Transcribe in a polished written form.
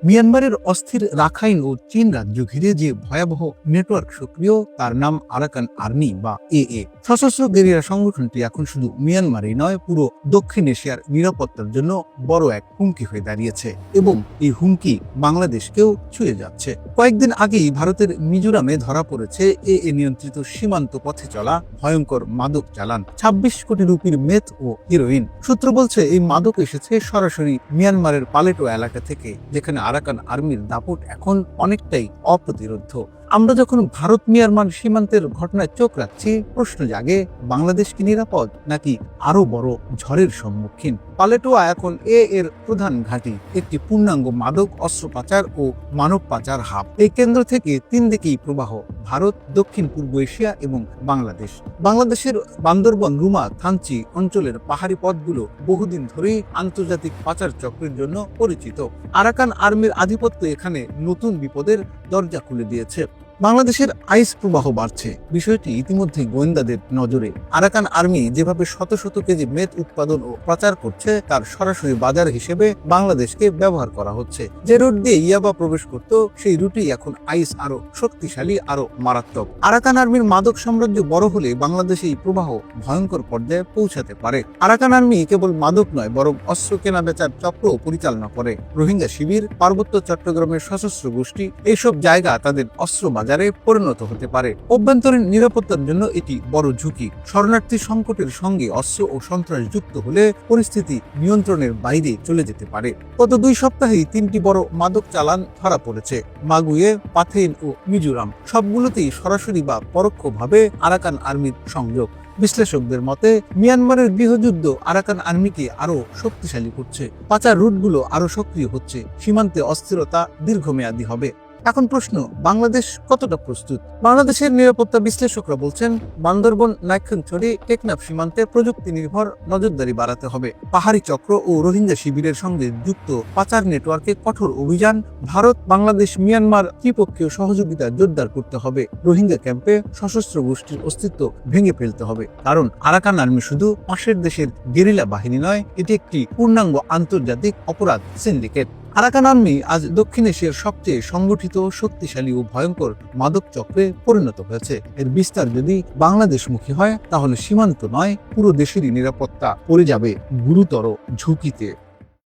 মিয়ানমারের অস্থির রাখাইন ও চীন রাজ্য ঘিরে যে ভয়াবহ নেটওয়ার্ক সক্রিয়, তার নাম আরাকান আর্মি বা AA। সশস্ত্র গেরিলা সংগঠনটি এখন শুধু মিয়ানমারই নয়, পুরো দক্ষিণ এশিয়ার নিরাপত্তার জন্য বড় এক হুমকি হয়ে দাঁড়িয়েছে এবং এই হুমকি বাংলাদেশকেও ছুঁয়ে যাচ্ছে। কয়েকদিন আগেই ভারতের মিজোরামে ধরা পড়েছে AA নিয়ন্ত্রিত সীমান্ত পথে চলা ভয়ঙ্কর মাদক চালান, ২৬ কোটি রুপির মেথ ও হিরোইন। সূত্র বলছে এই মাদক এসেছে সরাসরি মিয়ানমারের পালেটো এলাকা থেকে, যেখানে আরাকান আর্মির দাপট এখন অনেকটাই অপ্রতিরোধ্য। আমরা যখন ভারত মিয়ানমার সীমান্তের ঘটনায় চোখ রাখছি, প্রশ্ন জাগে, বাংলাদেশ কি নিরাপদ নাকি আরো বড় ঝড়ের সম্মুখীন? পালেটোয়া এখন এর প্রধান ঘাঁটি, একটি পূর্ণাঙ্গ মাদক, অস্ত্র পাচার ও মানব পাচার হাব। এই কেন্দ্র থেকে তিন দিকেই প্রবাহ: ভারত, দক্ষিণ পূর্ব এশিয়া এবং বাংলাদেশ। বাংলাদেশের বান্দরবন, রুমা, থানচি অঞ্চলের পাহাড়ি পথগুলো বহুদিন ধরেই আন্তর্জাতিক পাচার চক্রের জন্য পরিচিত। আরাকান আর্মির আধিপত্য এখানে নতুন বিপদের দরজা খুলে দিয়েছে। বাংলাদেশের আইস প্রবাহ বাড়ছে, বিষয়টি ইতিমধ্যে গোয়েন্দাদের নজরে। আরাকান আর্মি যেভাবে শত শত কেজি মেথ উৎপাদন ও পাচার করছে, তার সরাসরি বাজার হিসেবে বাংলাদেশকে ব্যবহার করা হচ্ছে। যে রুট দিয়ে ইয়াবা প্রবেশ করত, সেই রুটেই এখন আইস আরো শক্তিশালী, আরো মারাত্মক। আরাকান আর্মির মাদক সাম্রাজ্য বড় হলে বাংলাদেশে এই প্রবাহ ভয়ঙ্কর পর্যায়ে পৌঁছাতে পারে। আরাকান আর্মি কেবল মাদক নয়, বরং অস্ত্র কেনা বেচার চক্র পরিচালনা করে। রোহিঙ্গা শিবির, পার্বত্য চট্টগ্রামের সশস্ত্র গোষ্ঠী, এইসব জায়গা তাদের অস্ত্র বাজারে পরিণত হতে পারে। অভ্যন্তরীণ নিরাপত্তার জন্য এটি বড় ঝুঁকি। শরণার্থী সংকটের সঙ্গে অস্ত্র ও সন্ত্রাস যুক্ত হলে পরিস্থিতি নিয়ন্ত্রণের বাইরে চলে যেতে পারে। গত 2 সপ্তাহেই 3টি বড় মাদক চালান ধরা পড়েছে: মাগুয়ে, পাথেইন ও মিজোরাম। সবগুলোতেই সরাসরি বা পরোক্ষভাবে আরাকান আর্মির সংযোগ। বিশ্লেষকদের মতে, মিয়ানমারের গৃহযুদ্ধ আরাকান আর্মিকে আরো শক্তিশালী করছে। পাচার রুটগুলো আরো সক্রিয় হচ্ছে। সীমান্তে অস্থিরতা দীর্ঘমেয়াদী হবে। এখন প্রশ্ন, বাংলাদেশ কতটা প্রস্তুত? বাংলাদেশের নিরাপত্তা বিশ্লেষকরা বলছেন, বান্দরবন, নাইক্ষ্যংছড়ি, টেকনাফ সীমান্তে প্রযুক্তি নির্ভর নজরদারি বাড়াতে হবে। পাহাড়ি চক্র ও রোহিঙ্গা শিবিরের সঙ্গে যুক্ত পাচার নেটওয়ার্কে কঠোর অভিযান। ভারত, বাংলাদেশ, মিয়ানমার ত্রিপক্ষীয় সহযোগিতা জোরদার করতে হবে। রোহিঙ্গা ক্যাম্পে সশস্ত্র গোষ্ঠীর অস্তিত্ব ভেঙে ফেলতে হবে, কারণ আরাকান আর্মি শুধু পাশের দেশের গেরিলা বাহিনী নয়, এটি একটি পূর্ণাঙ্গ আন্তর্জাতিক অপরাধ সিন্ডিকেট। আরাকান আর্মি আজ দক্ষিণ এশিয়ার সবচেয়ে সংগঠিত, শক্তিশালী ও ভয়ঙ্কর মাদক চক্রে পরিণত হয়েছে। এর বিস্তার যদি বাংলাদেশমুখী হয়, তাহলে সীমান্ত নয়, পুরো দেশেরই নিরাপত্তা পড়ে যাবে গুরুতর ঝুঁকিতে।